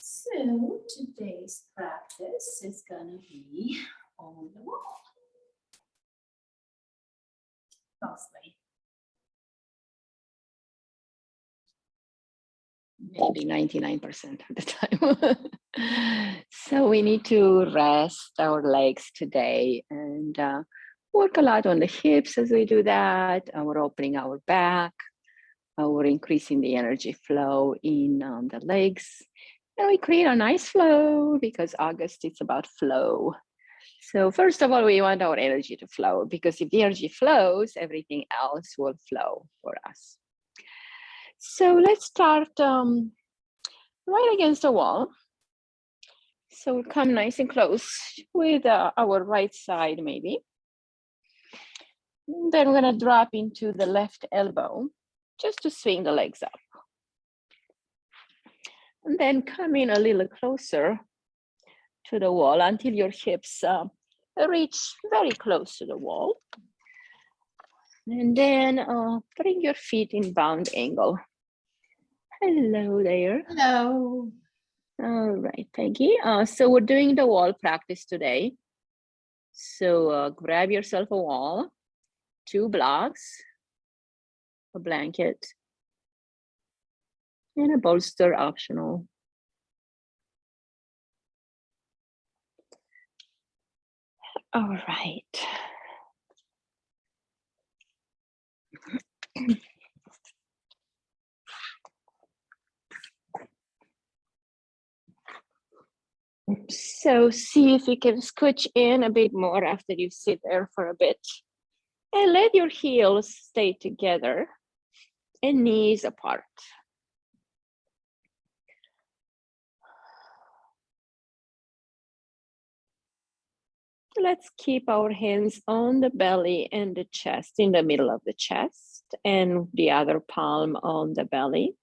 So today's practice is gonna be on the wall. Mostly. Maybe 99% of the time. So we need to rest our legs today and work a lot on the hips as we do that. We're opening our back. We're increasing the energy flow in the legs. And we create a nice flow because August is about flow. So first of all, we want our energy to flow because if the energy flows, everything else will flow for us. So let's start right against the wall. So we'll come nice and close with our right side maybe. And then we're gonna drop into the left elbow just to swing the legs up. And then come in a little closer to the wall until your hips reach very close to the wall. And then bring your feet in bound angle. Hello there. Hello. All right, Peggy. So we're doing the wall practice today. So grab yourself a wall, 2 blocks, a blanket, and a bolster optional. All right. So see if you can scooch in a bit more after you sit there for a bit. And let your heels stay together and knees apart. Let's keep our hands on the belly and the chest, in the middle of the chest, and the other palm on the belly.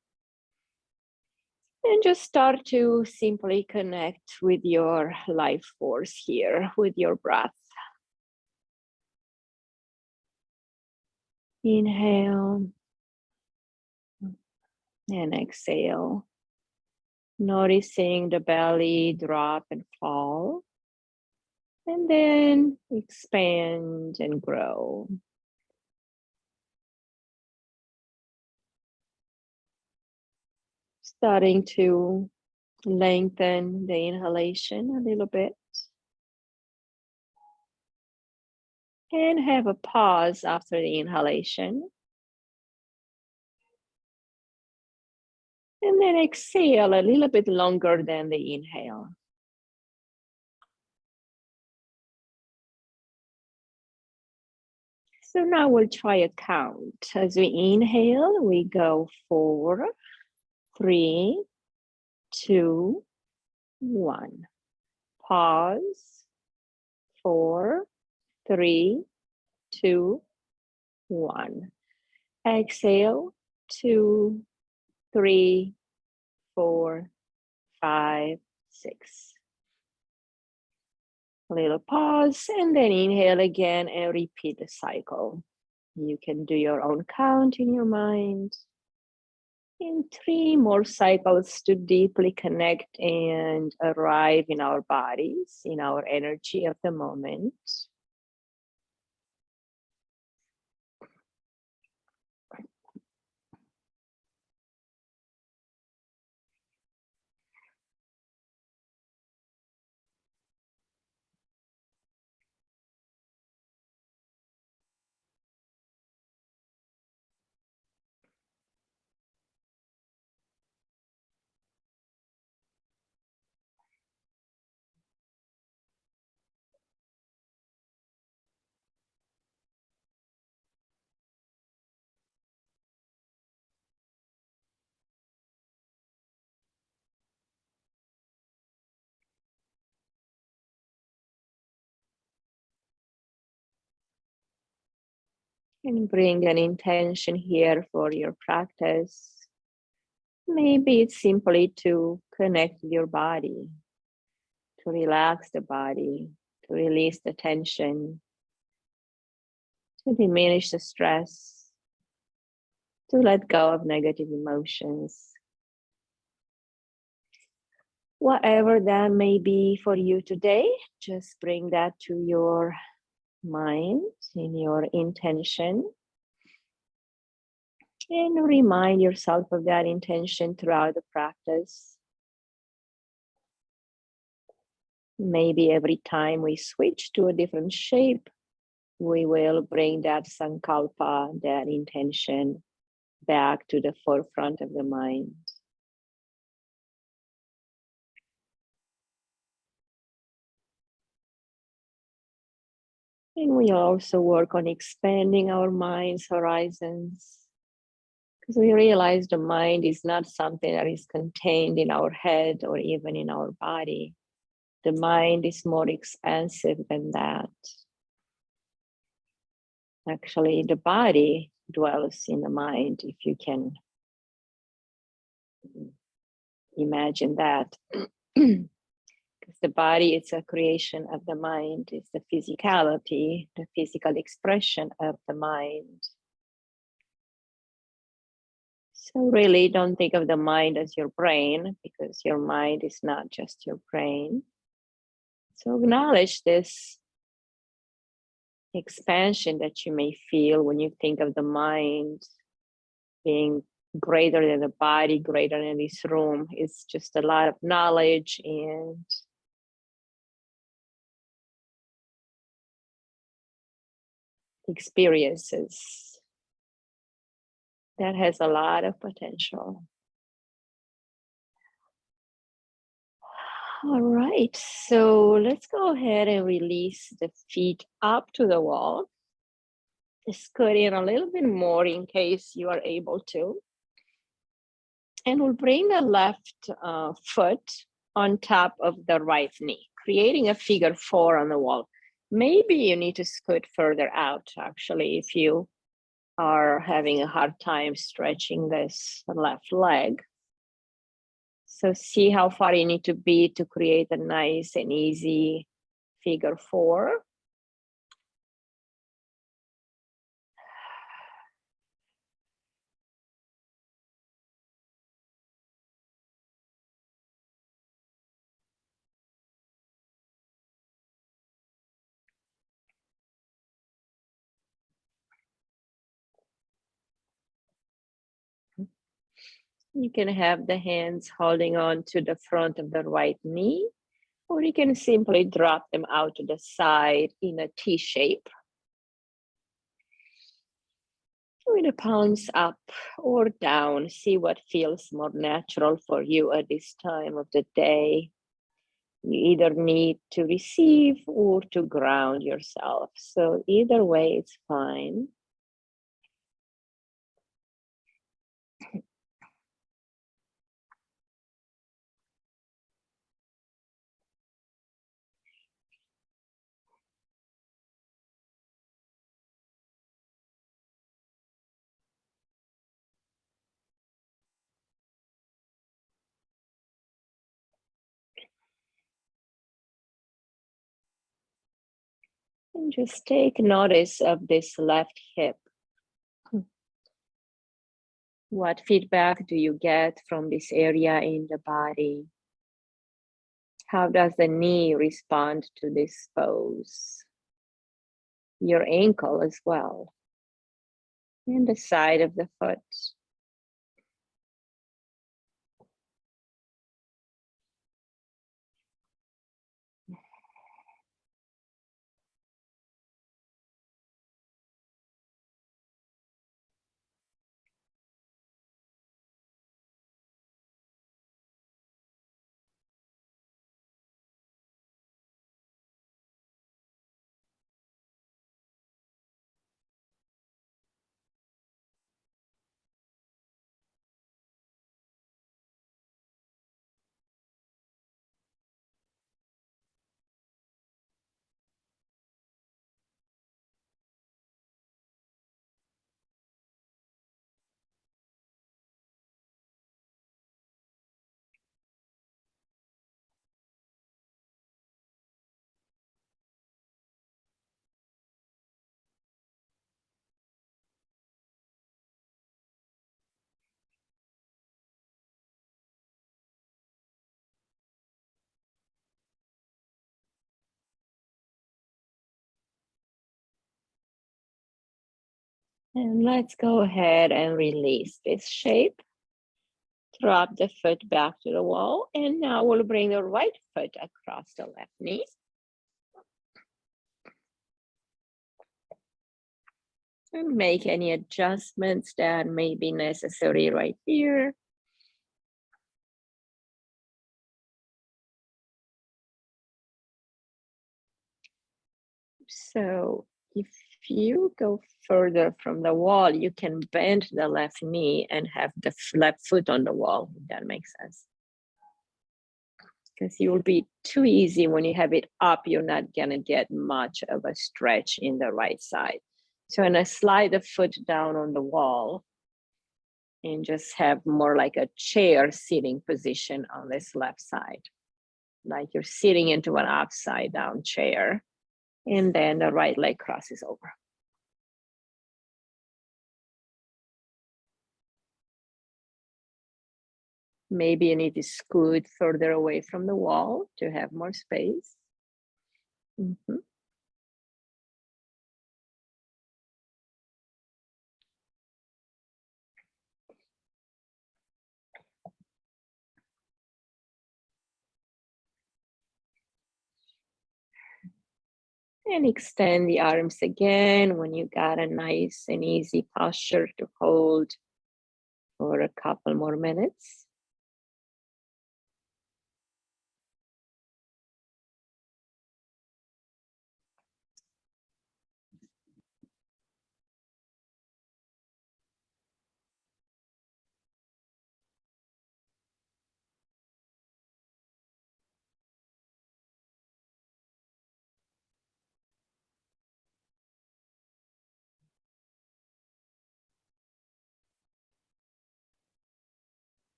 And just start to simply connect with your life force here, with your breath. Inhale and exhale. Noticing the belly drop and fall. And then expand and grow. Starting to lengthen the inhalation a little bit. And have a pause after the inhalation. And then exhale a little bit longer than the inhale. So now we'll try a count. As we inhale, we go 4, 3, 2, 1. Pause. 4, 3, 2, 1. Exhale. 2, 3, 4, 5, 6. A little pause and then inhale again and repeat the cycle. You can do your own count in your mind. In 3 more cycles to deeply connect and arrive in our bodies, in our energy of the moment. And bring an intention here for your practice. Maybe it's simply to connect with your body, to relax the body, to release the tension, to diminish the stress, to let go of negative emotions. Whatever that may be for you today, just bring that to your mind in your intention and remind yourself of that intention throughout the practice. Maybe every time we switch to a different shape, we will bring that sankalpa, that intention, back to the forefront of the mind. And we also work on expanding our mind's horizons, because we realize the mind is not something that is contained in our head or even in our body. The mind is more expansive than that. Actually, the body dwells in the mind, if you can imagine that. Because the body is a creation of the mind, it's the physicality, the physical expression of the mind. So really don't think of the mind as your brain, because your mind is not just your brain. So acknowledge this expansion that you may feel when you think of the mind being greater than the body, greater than this room. It's just a lot of knowledge and experiences that has a lot of potential. All right, so let's go ahead and release the feet up to the wall. Scoot in a little bit more in case you are able to. And we'll bring the left foot on top of the right knee, creating a figure 4 on the wall. Maybe you need to scoot further out, actually, if you are having a hard time stretching this left leg. So see how far you need to be to create a nice and easy figure 4. You can have the hands holding on to the front of the right knee, or you can simply drop them out to the side in a T shape, with the palms up or down. See what feels more natural for you at this time of the day. You either need to receive or to ground yourself. So either way, it's fine. And just take notice of this left hip. What feedback do you get from this area in the body? How does the knee respond to this pose? Your ankle as well. And the side of the foot. And let's go ahead and release this shape. Drop the foot back to the wall. And now we'll bring the right foot across the left knee. And make any adjustments that may be necessary right here. So if you go further from the wall, you can bend the left knee and have the left foot on the wall, if that makes sense. Because you will be too easy when you have it up, you're not gonna get much of a stretch in the right side. So I'm gonna slide the foot down on the wall and just have more like a chair sitting position on this left side. Like you're sitting into an upside down chair. And then the right leg crosses over. Maybe you need to scoot further away from the wall to have more space. Mm-hmm. And extend the arms again when you got a nice and easy posture to hold for a couple more minutes.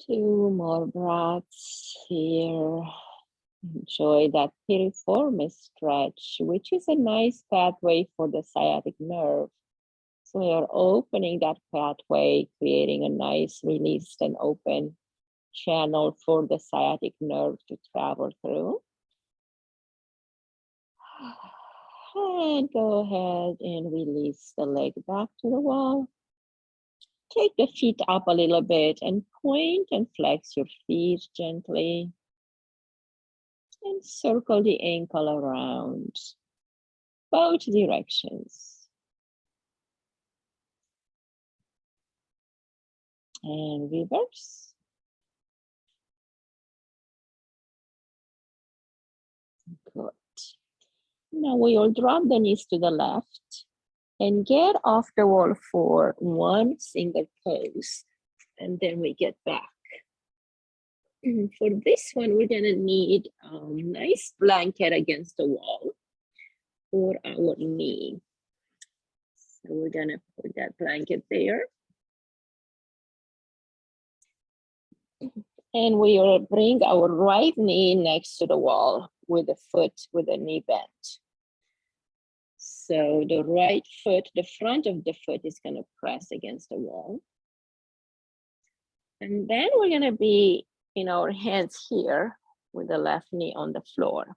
Two more breaths here. Enjoy that piriformis stretch, which is a nice pathway for the sciatic nerve. So we are opening that pathway, creating a nice released and open channel for the sciatic nerve to travel through. And go ahead and release the leg back to the wall. Take the feet up a little bit and point and flex your feet gently. And circle the ankle around both directions. And reverse. Good. Now we will drop the knees to the left and get off the wall for one single pose. And then we get back. For this one, we're gonna need a nice blanket against the wall for our knee. So we're gonna put that blanket there. And we will bring our right knee next to the wall with the foot, with the knee bent. So the right foot, the front of the foot is gonna press against the wall. And then we're gonna be in our hands here with the left knee on the floor.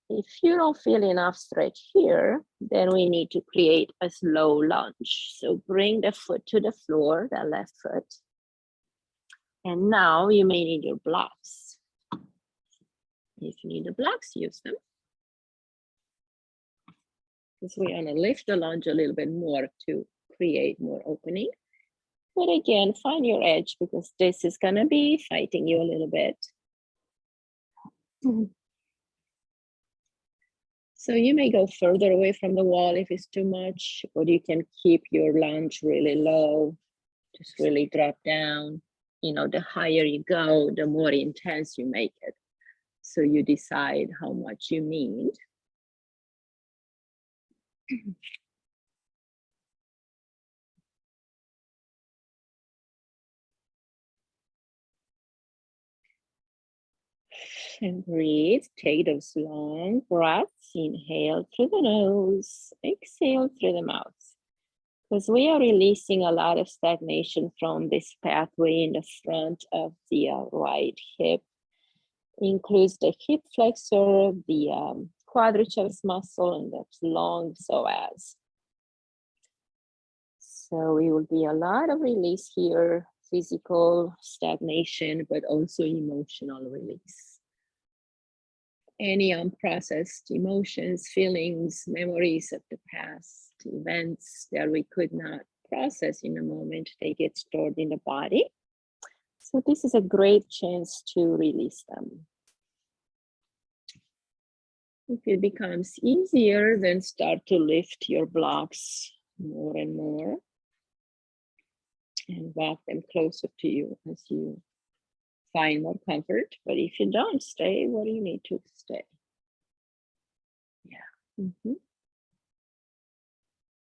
If you don't feel enough stretch here, then we need to create a slow lunge. So bring the foot to the floor, the left foot. And now you may need your blocks. If you need the blocks, use them. Because we're gonna lift the lunge a little bit more to create more opening. But again, find your edge because this is gonna be fighting you a little bit. So you may go further away from the wall if it's too much, or you can keep your lunge really low, just really drop down. You know, the higher you go, the more intense you make it. So you decide how much you need. And breathe, take those long breaths, inhale through the nose, exhale through the mouth. Because we are releasing a lot of stagnation from this pathway in the front of the right hip. Includes the hip flexor, the quadriceps muscle, and the long psoas. So it will be a lot of release here, physical stagnation, but also emotional release. Any unprocessed emotions, feelings, memories of the past, events that we could not process in a moment, they get stored in the body. So this is a great chance to release them. If it becomes easier, then start to lift your blocks more and more and walk them closer to you as you find more comfort. But if you don't, stay where you need to stay. Yeah.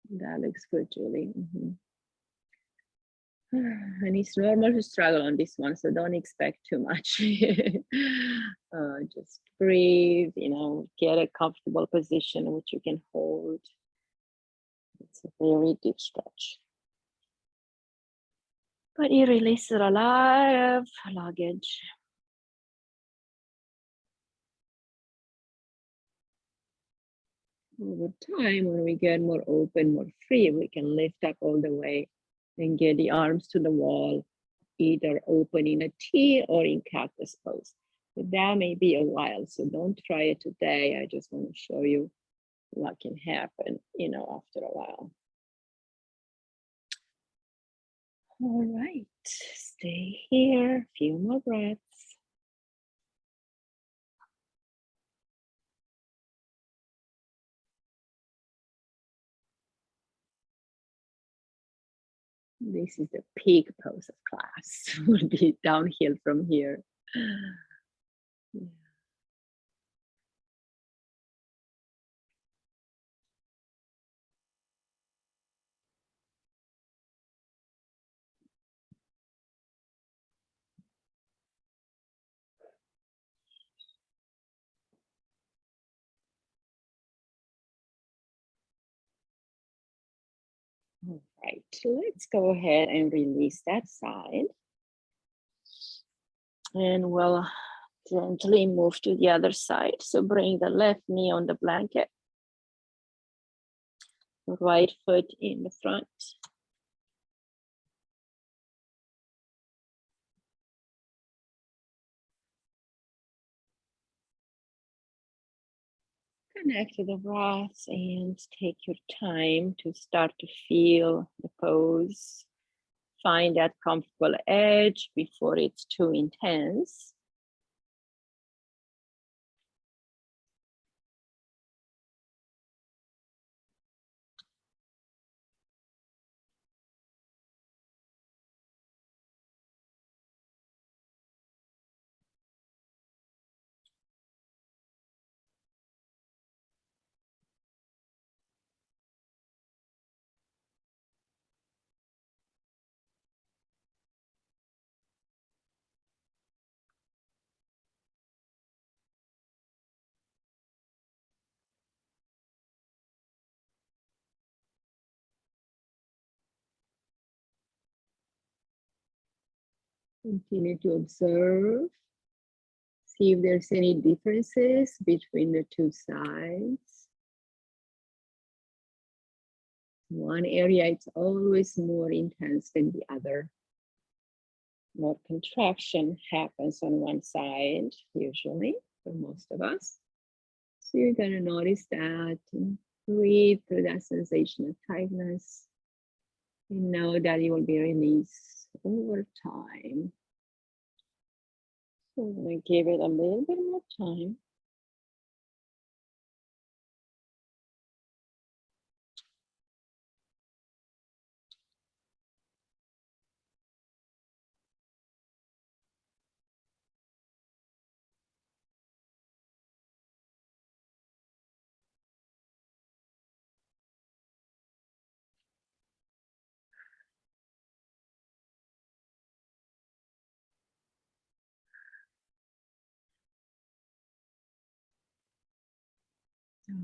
That looks good, Julie. And it's normal to struggle on this one, so don't expect too much. Just breathe, you know, get a comfortable position which you can hold. It's a very deep stretch. But it releases a lot of luggage. Over time, when we get more open, more free, we can lift up all the way and get the arms to the wall, either open in a T or in cactus pose. But that may be a while, so don't try it today. I just want to show you what can happen, you know, after a while. All right, stay here, a few more breaths. This is the peak pose of class. Will be downhill from here. Yeah. All right, let's go ahead and release that side. And we'll gently move to the other side. So bring the left knee on the blanket. Right foot in the front. Connect to the breath and take your time to start to feel the pose. Find that comfortable edge before it's too intense. Continue to observe. See if there's any differences between the two sides. One area, it's always more intense than the other. More contraction happens on one side, usually, for most of us. So you're gonna notice that and breathe through that sensation of tightness. And know that it will be released over time. So I'm gonna give it a little bit more time.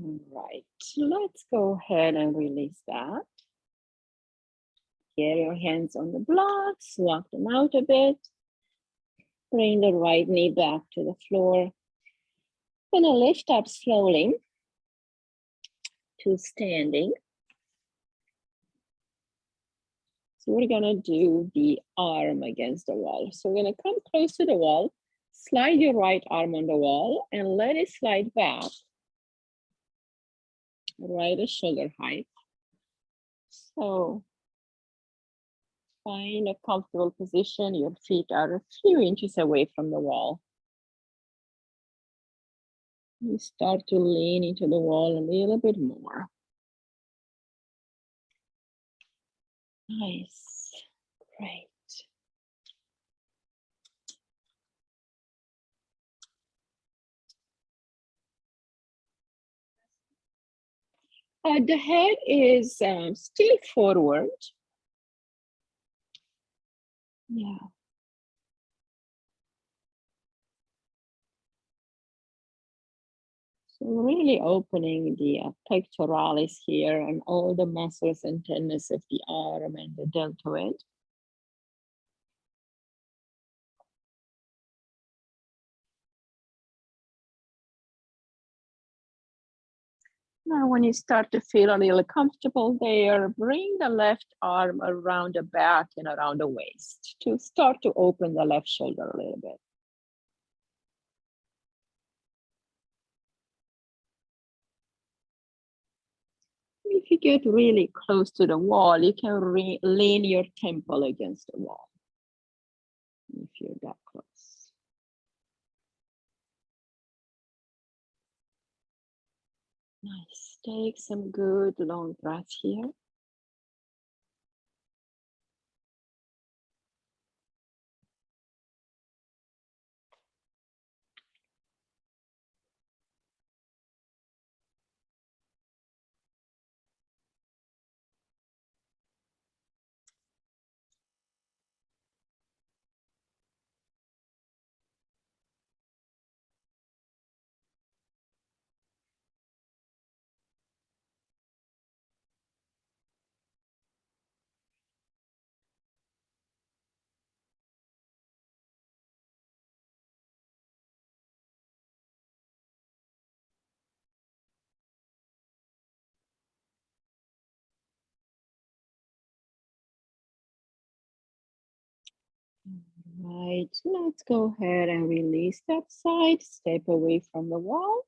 All right, let's go ahead and release that. Get your hands on the blocks, walk them out a bit. Bring the right knee back to the floor. Gonna lift up slowly to standing. So we're gonna do the arm against the wall. So we're gonna come close to the wall, slide your right arm on the wall and let it slide back. Right at shoulder height. So find a comfortable position. Your feet are a few inches away from the wall. You start to lean into the wall a little bit more. Nice, great. The head is still forward. Yeah. So really opening the pectoralis here and all the muscles and tendons of the arm and the deltoid. Now, when you start to feel a little comfortable there, bring the left arm around the back and around the waist to start to open the left shoulder a little bit. If you get really close to the wall, you can lean your temple against the wall. If you're that close. Nice. Take some good long breaths here. Right, let's go ahead and release that side, step away from the wall,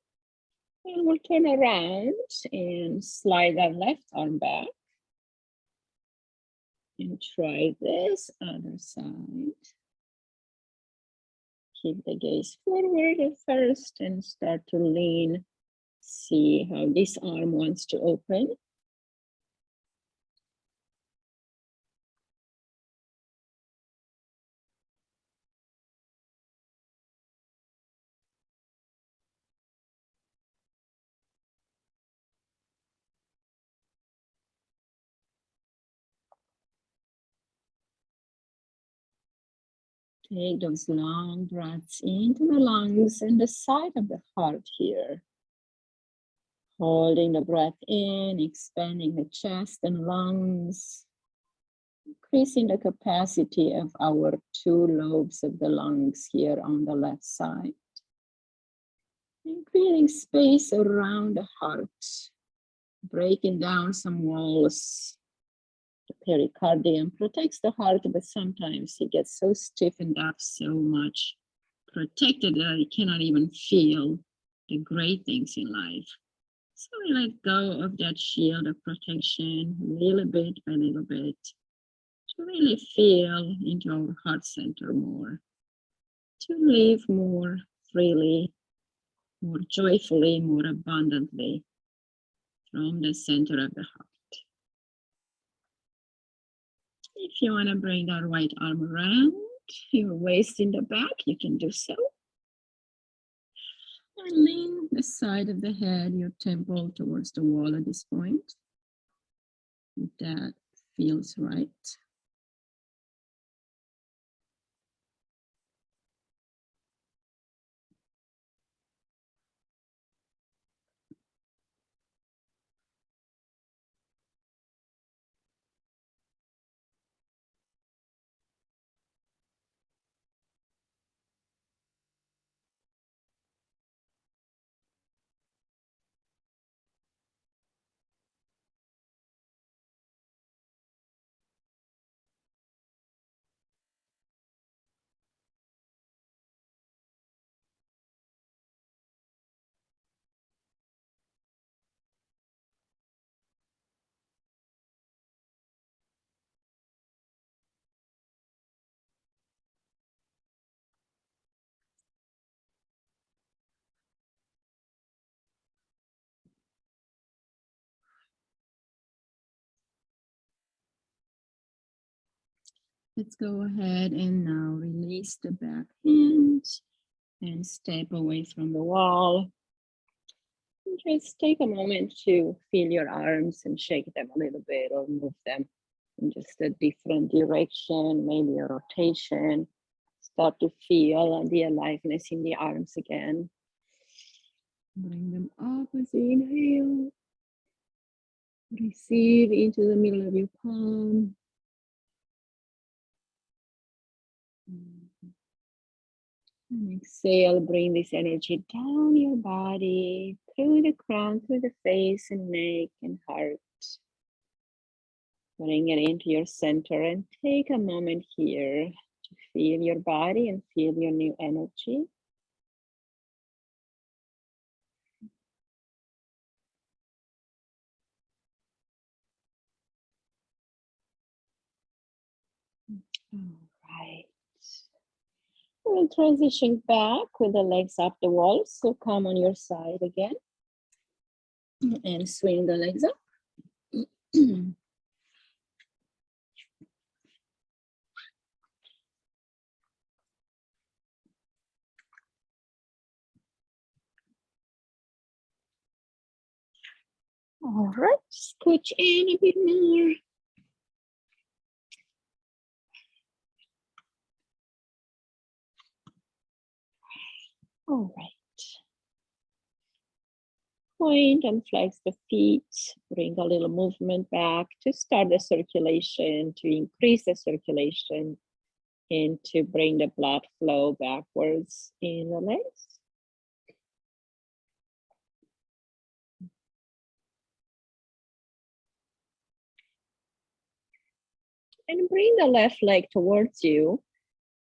and we'll turn around and slide that left arm back. And try this other side. Keep the gaze forward at first and start to lean. See how this arm wants to open. Take those long breaths into the lungs and the side of the heart here. Holding the breath in, expanding the chest and lungs, increasing the capacity of our two lobes of the lungs here on the left side. And creating space around the heart, breaking down some walls. The pericardium protects the heart, but sometimes it gets so stiffened up, so much protected that it cannot even feel the great things in life. So we let go of that shield of protection little bit by little bit to really feel into our heart center more, to live more freely, more joyfully, more abundantly from the center of the heart. If you want to bring that right arm around your waist in the back, you can do so. And lean the side of the head, your temple, towards the wall at this point. If that feels right. Let's go ahead and now release the back hand and step away from the wall. And just take a moment to feel your arms and shake them a little bit or move them in just a different direction, maybe a rotation. Start to feel the aliveness in the arms again. Bring them up as you inhale. Receive into the middle of your palm. And exhale, bring this energy down your body, through the crown, through the face and neck and heart. Bring it into your center and take a moment here to feel your body and feel your new energy. All right. We'll transition back with the legs up the wall. So come on your side again and swing the legs up. All right, scooch in a bit more. All right. Point and flex the feet. Bring a little movement back to start the circulation, to increase the circulation, and to bring the blood flow backwards in the legs. And bring the left leg towards you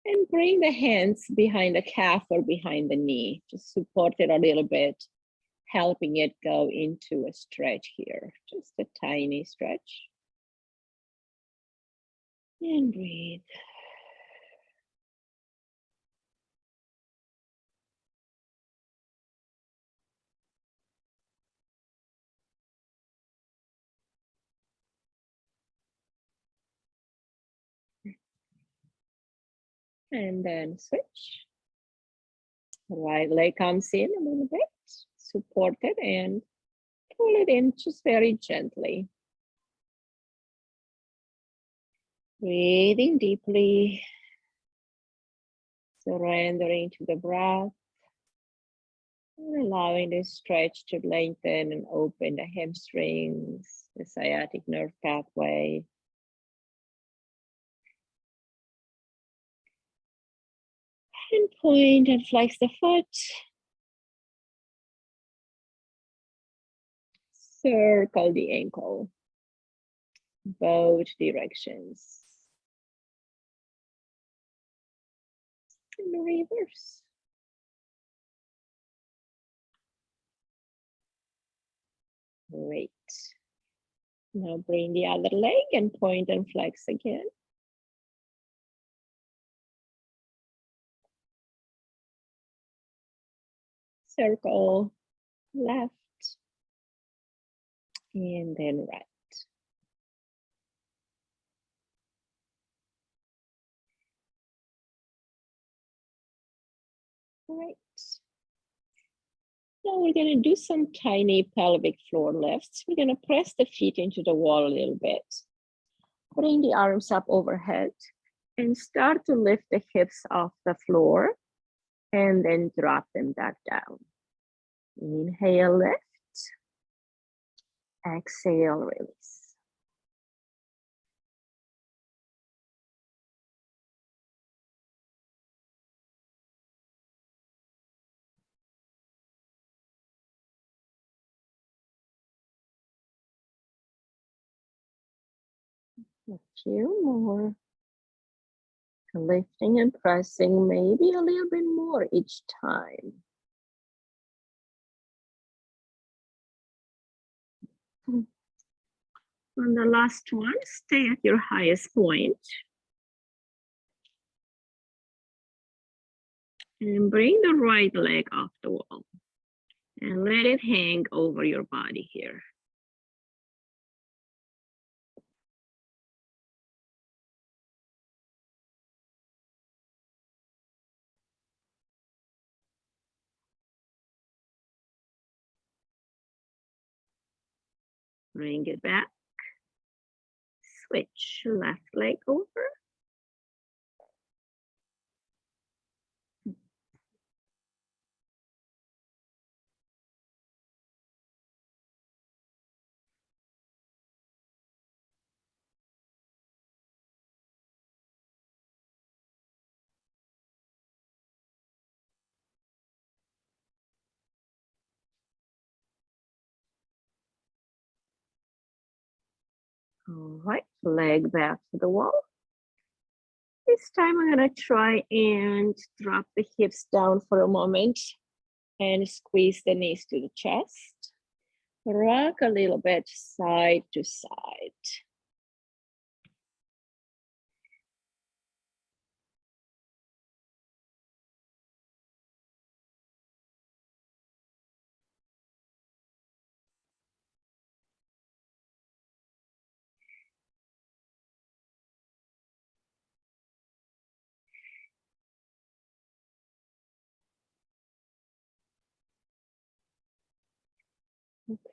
And bring the hands behind the calf or behind the knee. Just support it a little bit, helping it go into a stretch here. Just a tiny stretch. And breathe. And then switch. Right leg comes in a little bit, support it and pull it in just very gently. Breathing deeply, surrendering to the breath, and allowing this stretch to lengthen and open the hamstrings, the sciatic nerve pathway. And point and flex the foot. Circle the ankle, both directions. And reverse. Great. Now bring the other leg and point and flex again. Circle left and then right. Right. Now we're going to do some tiny pelvic floor lifts. We're going to press the feet into the wall a little bit. Bring the arms up overhead and start to lift the hips off the floor and then drop them back down. Inhale, lift. Exhale, release. A few more. Lifting and pressing maybe a little bit more each time. On the last one, stay at your highest point. And bring the right leg off the wall. And let it hang over your body here. Bring it back. Switch left leg over. All right, leg back to the wall. This time I'm gonna try and drop the hips down for a moment and squeeze the knees to the chest. Rock a little bit side to side.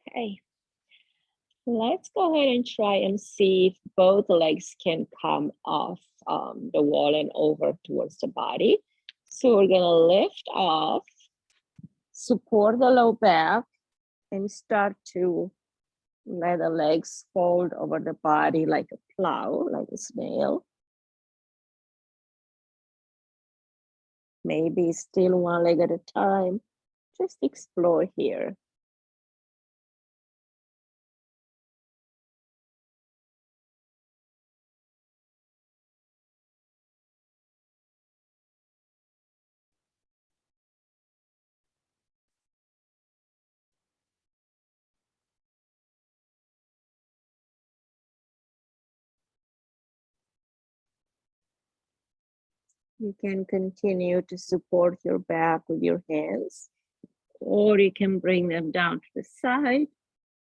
Okay. Let's go ahead and try and see if both legs can come off the wall and over towards the body. So we're gonna lift off, support the low back, and start to let the legs fold over the body like a plow, like a snail. Maybe still one leg at a time. Just explore here. You can continue to support your back with your hands, or you can bring them down to the side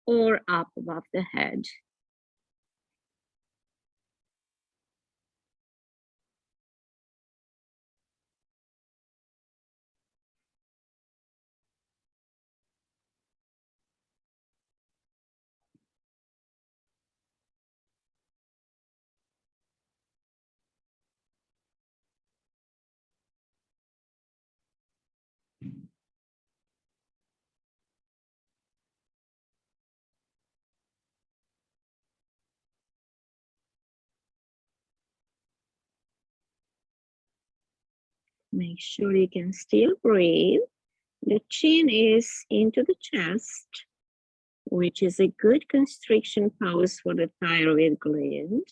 or up above the head. Make sure you can still breathe. The chin is into the chest, which is a good constriction pose for the thyroid gland.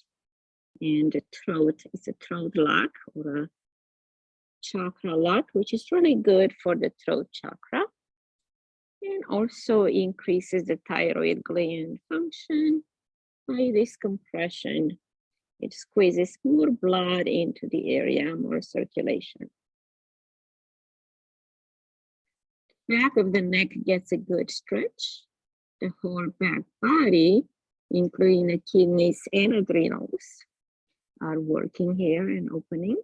And the throat is a throat lock or a chakra lock, which is really good for the throat chakra. And also increases the thyroid gland function by this compression. It squeezes more blood into the area, more circulation. Back of the neck gets a good stretch. The whole back body, including the kidneys and adrenals, are working here and opening.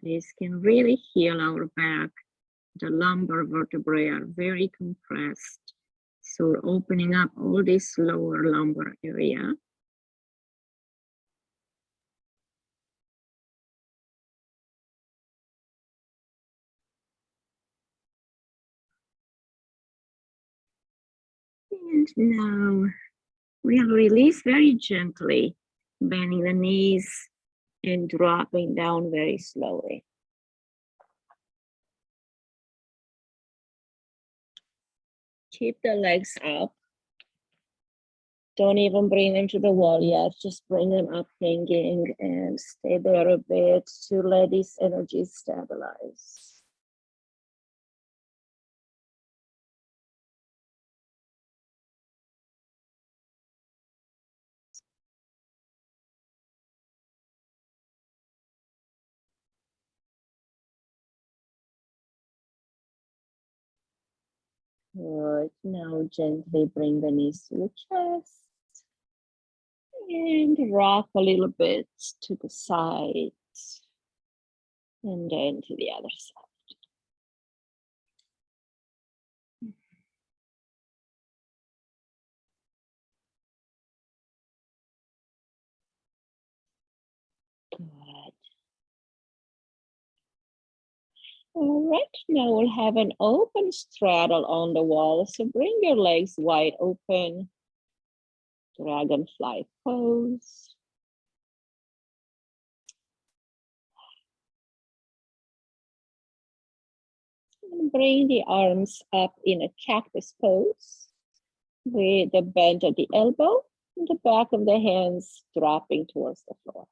This can really heal our back. The lumbar vertebrae are very compressed. So we're opening up all this lower lumbar area. And now we'll release very gently, bending the knees and dropping down very slowly. Keep the legs up. Don't even bring them to the wall yet. Just bring them up hanging and stay there a bit to let this energy stabilize. Good. Now gently bring the knees to the chest and rock a little bit to the side and then to the other side. Good. All right, now we'll have an open straddle on the wall. So bring your legs wide open. Dragonfly pose. And bring the arms up in a cactus pose with the bend at the elbow and the back of the hands dropping towards the floor.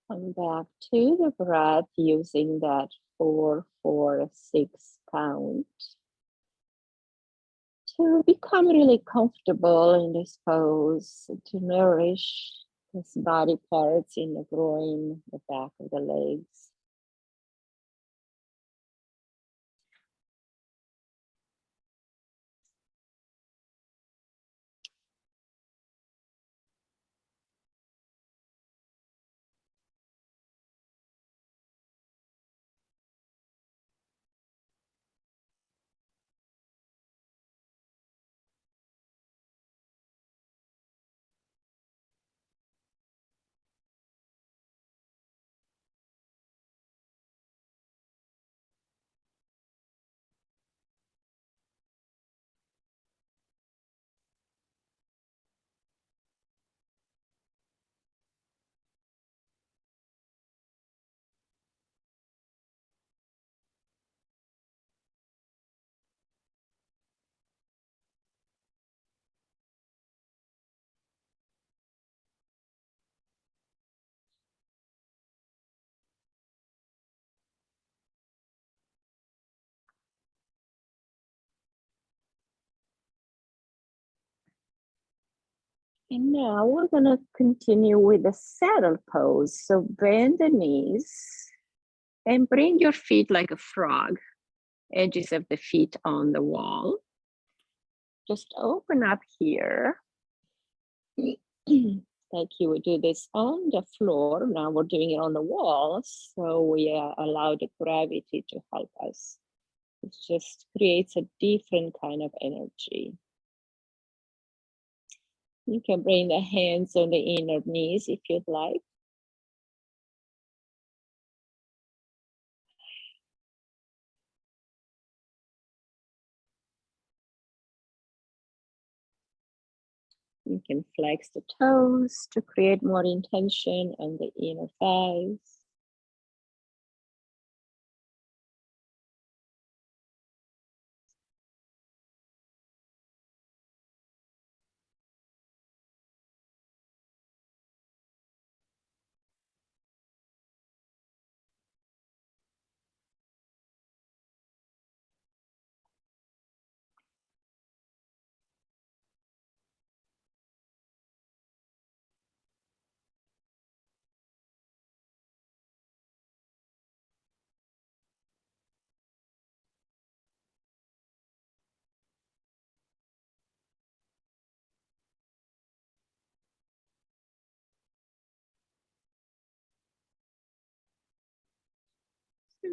Come back to the breath using that 4-4-6 count to become really comfortable in this pose, to nourish these body parts in the groin, the back of the legs. And now we're gonna continue with the saddle pose. So bend the knees and bring your feet like a frog, edges of the feet on the wall. Just open up here. Like you would do this on the floor. Now we're doing it on the wall. So we allow the gravity to help us. It just creates a different kind of energy. You can bring the hands on the inner knees if you'd like. You can flex the toes to create more intention on the inner thighs.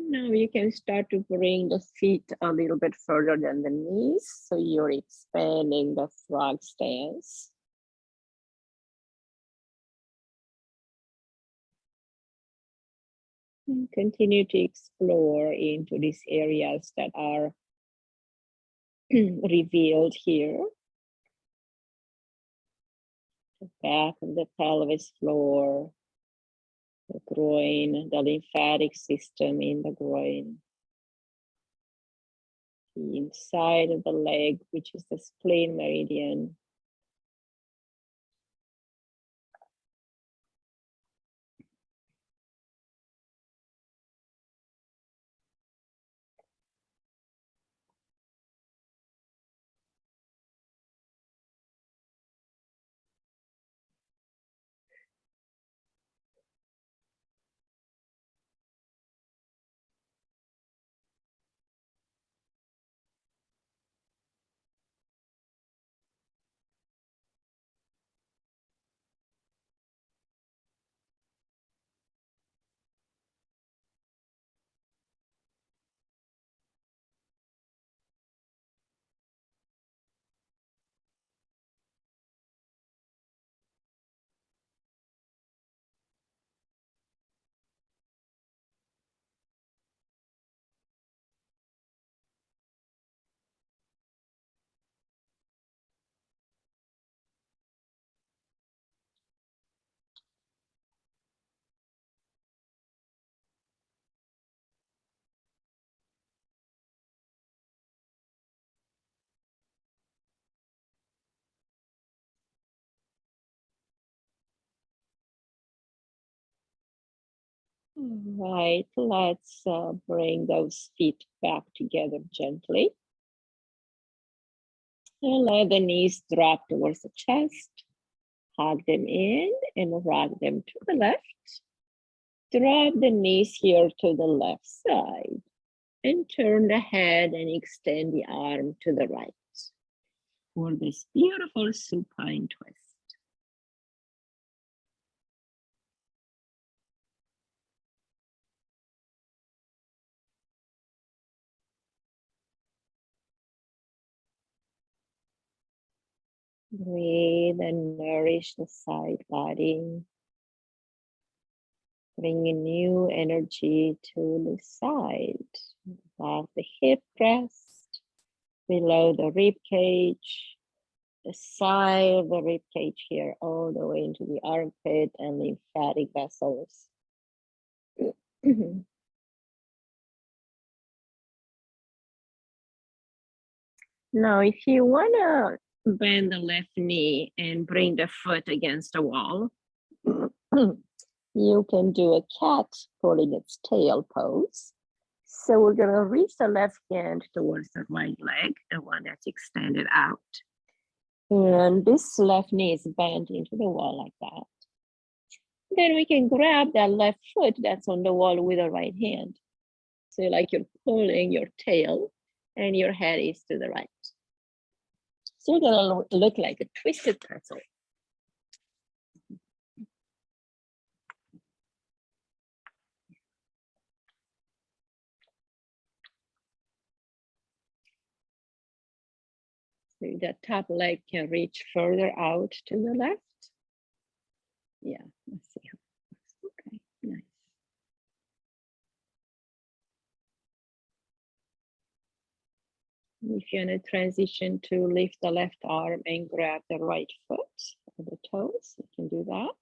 Now you can start to bring the feet a little bit further than the knees. So you're expanding the frog stance. And continue to explore into these areas that are revealed here. The back of the pelvis floor, the groin, the lymphatic system in the groin. The inside of the leg, which is the spleen meridian. Right, let's bring those feet back together gently. And let the knees drop towards the chest. Hug them in and rock them to the left. Drop the knees here to the left side. And turn the head and extend the arm to the right for this beautiful supine twist. Breathe and nourish the side body. Bring a new energy to the side, above the hip crest, below the rib cage, the side of the rib cage here, all the way into the armpit and lymphatic vessels. Now, if you want to bend the left knee and bring the foot against the wall, you can do a cat pulling its tail pose. So we're going to reach the left hand towards the right leg, the one that's extended out. And this left knee is bent into the wall like that. Then we can grab that left foot that's on the wall with the right hand. So like you're pulling your tail and your head is to the right. So it's going to look like a twisted pretzel. So the top leg can reach further out to the left. Yeah, let's see how it looks. Okay, nice. If you're in a transition to lift the left arm and grab the right foot or the toes, you can do that.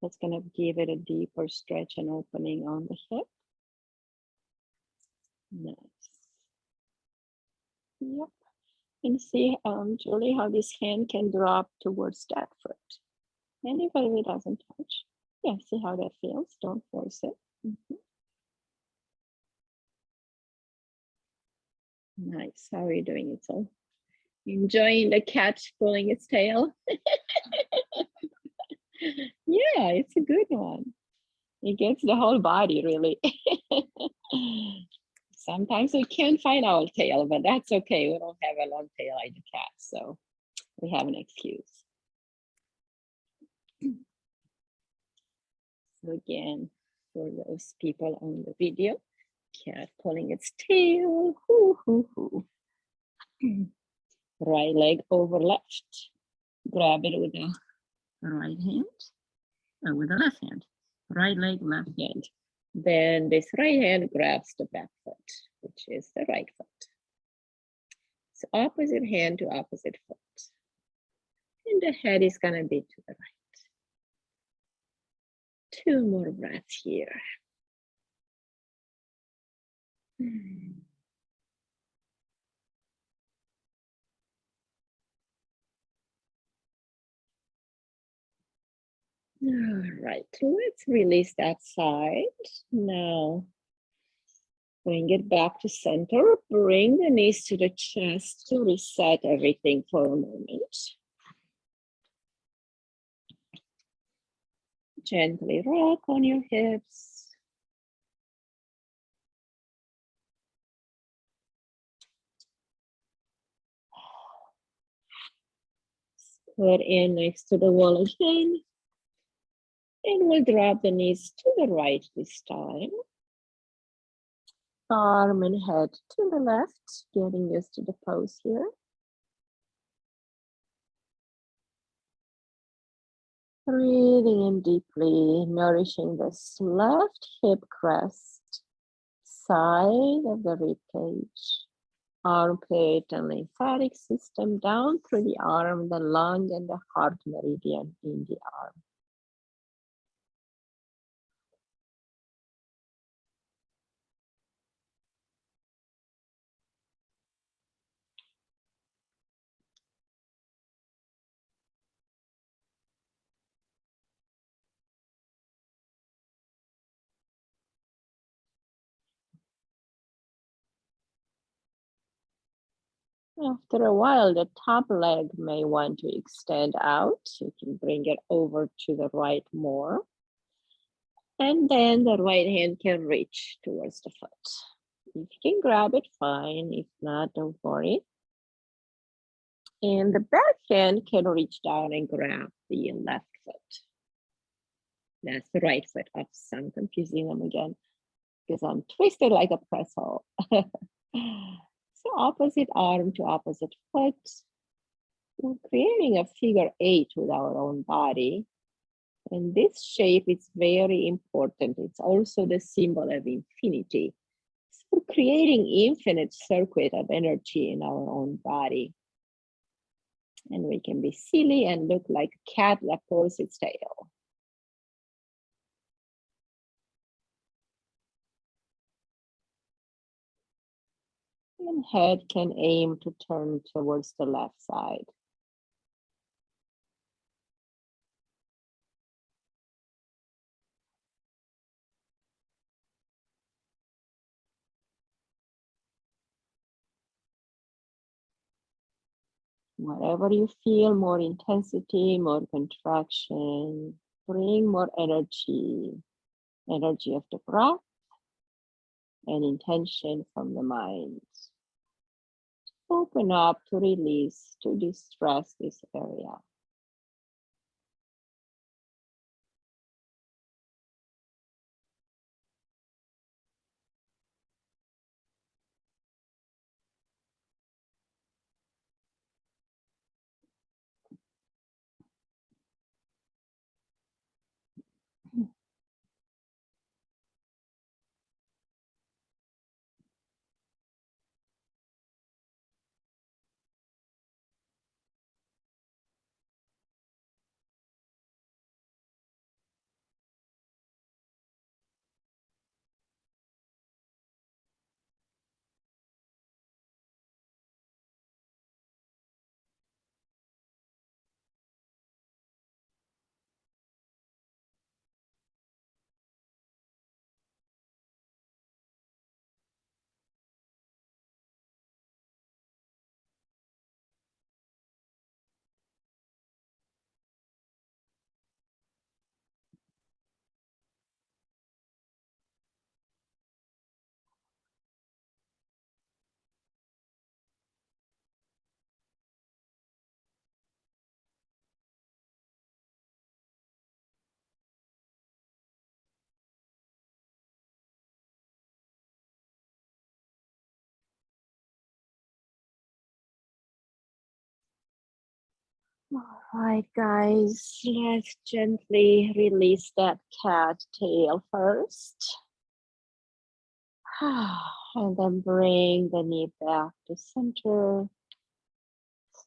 That's going to give it a deeper stretch and opening on the hip. Nice. Yep. And see, Julie, how this hand can drop towards that foot. And if it really doesn't touch, yeah, see how that feels. Don't force it. Nice. How are you doing, Itzel? Enjoying the cat pulling its tail? Yeah, it's a good one. It gets the whole body, really. Sometimes we can't find our tail, but that's okay. We don't have a long tail like the cat, so we have an excuse. So again, for those people on the video, cat pulling its tail. Hoo, hoo, hoo. Right leg over left. Grab it with the right hand, with the left hand. Right leg, left hand. Then this right hand grabs the back foot, which is the right foot. So opposite hand to opposite foot. And the head is gonna be to the right. 2 more breaths here. All right, let's release that side. Now, bring it back to center. Bring the knees to the chest to reset everything for a moment. Gently rock on your hips. Put in next to the wall again. And we'll drop the knees to the right this time. Arm and head to the left, getting used to the pose here. Breathing in deeply, nourishing this left hip crest, side of the rib cage, armpit and lymphatic system down through the arm, the lung and the heart meridian in the arm. After a while, the top leg may want to extend out. You can bring it over to the right more. And then the right hand can reach towards the foot. If you can grab it, fine. If not, don't worry. And the back hand can reach down and grab the left foot. That's the right foot. Oops, I'm confusing them again because I'm twisted like a pretzel. So opposite arm to opposite foot. We're creating a figure 8 with our own body. And this shape is very important. It's also the symbol of infinity. So we're creating infinite circuit of energy in our own body. And we can be silly and look like a cat that pulls its tail. And head can aim to turn towards the left side. Whatever you feel, more intensity, more contraction, bring more energy of the breath and intention from the mind. Open up to release, to distress this area. All right, guys, let's gently release that cat tail first. And then bring the knee back to center.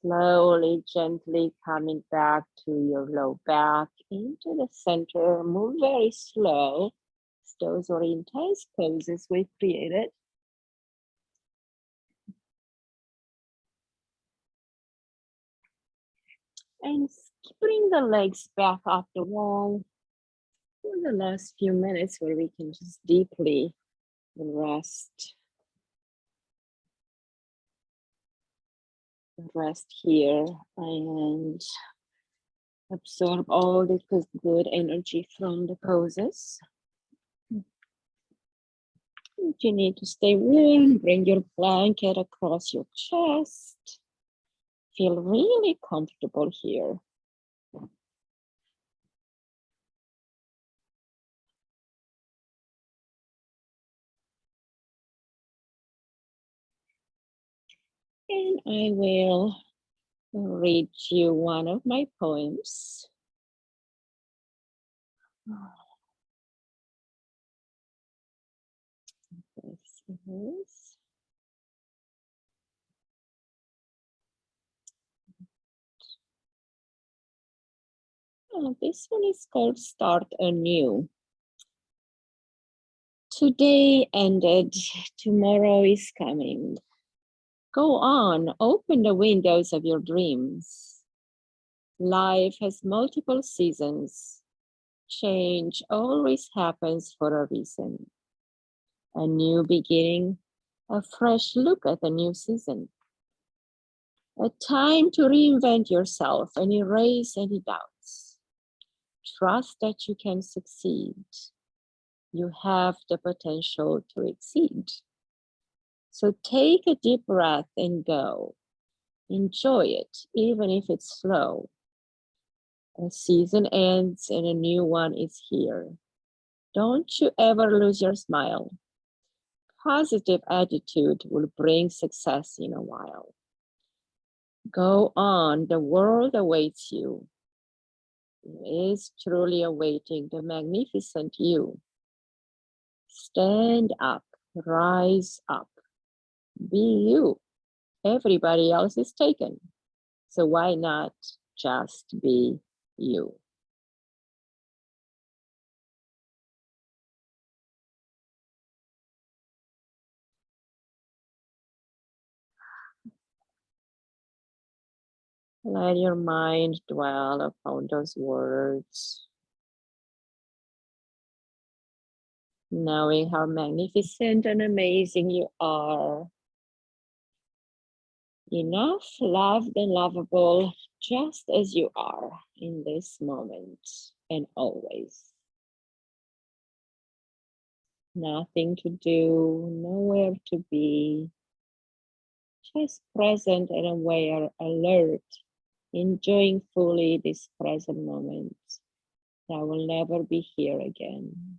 Slowly, gently coming back to your low back into the center. Move very slow. Those are intense poses we created. And bring the legs back off the wall for the last few minutes where we can just deeply rest. Rest here and absorb all the good energy from the poses. If you need to stay warm, bring your blanket across your chest. Feel really comfortable here. And I will read you one of my poems. This is this one is called Start Anew. Today ended, tomorrow is coming. Go on, open the windows of your dreams. Life has multiple seasons. Change always happens for a reason. A new beginning, a fresh look at a new season. A time to reinvent yourself and erase any doubts. Trust that you can succeed. You have the potential to exceed. So take a deep breath and go. Enjoy it, even if it's slow. A season ends and a new one is here. Don't you ever lose your smile. Positive attitude will bring success in a while. Go on, the world awaits you. It is truly awaiting the magnificent you. Stand up, rise up, be you. Everybody else is taken. So why not just be you? Let your mind dwell upon those words, knowing how magnificent and amazing you are. Enough, loved and lovable, just as you are in this moment and always. Nothing to do, nowhere to be, just present and aware, alert, enjoying fully this present moment that will never be here again.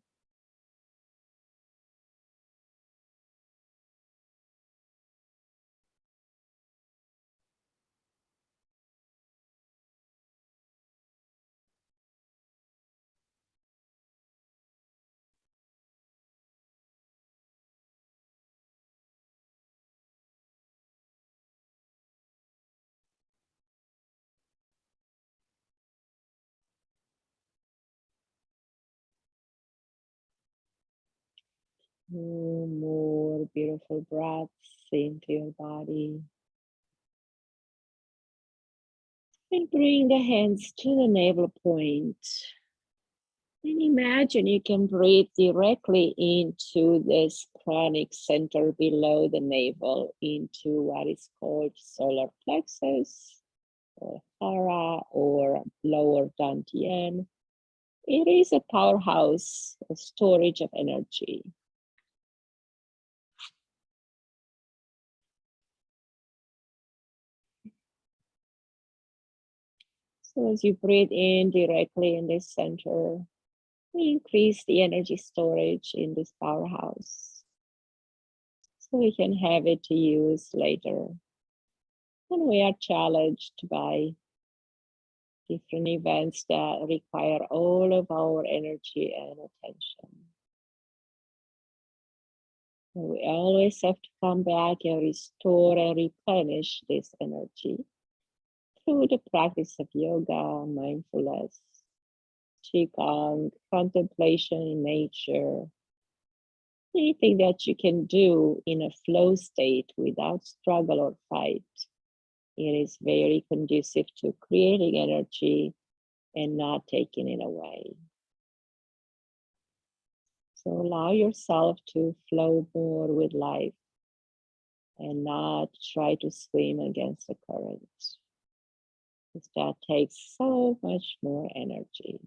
More beautiful breaths into your body. And bring the hands to the navel point. And imagine you can breathe directly into this chronic center below the navel, into what is called solar plexus, or hara, or lower dantian. It is a powerhouse, a storage of energy. So as you breathe in directly in this center, we increase the energy storage in this powerhouse so we can have it to use later when we are challenged by different events that require all of our energy and attention. And we always have to come back and restore and replenish this energy through the practice of yoga, mindfulness, qigong, contemplation in nature, anything that you can do in a flow state without struggle or fight. It is very conducive to creating energy and not taking it away. So allow yourself to flow more with life and not try to swim against the current, because that takes so much more energy.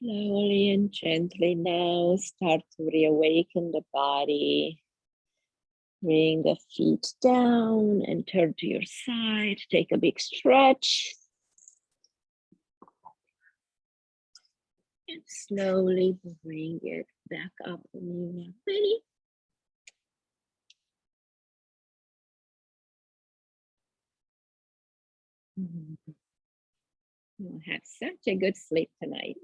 Slowly and gently now start to reawaken the body. Bring the feet down and turn to your side. Take a big stretch. And slowly bring it back up when you are ready. You'll have such a good sleep tonight.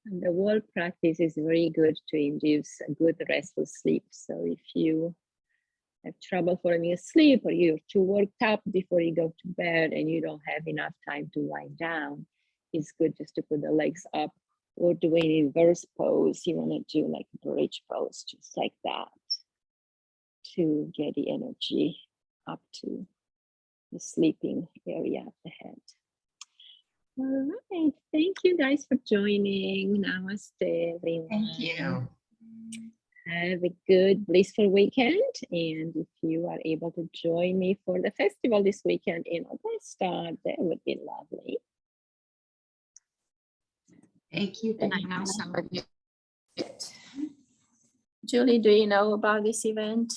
And the whole practice is very good to induce a good restful sleep. So if you have trouble falling asleep or you're too worked up before you go to bed and you don't have enough time to wind down, it's good just to put the legs up or do an inverse pose. You want to do like a bridge pose, just like that, to get the energy up to the sleeping area of the head. All right, thank you guys for joining. Namaste, everyone. Thank you. Have a good, blissful weekend. And if you are able to join me for the festival this weekend in Augusta, that would be lovely. Thank you. Good night now, some of you. Julie, do you know about this event?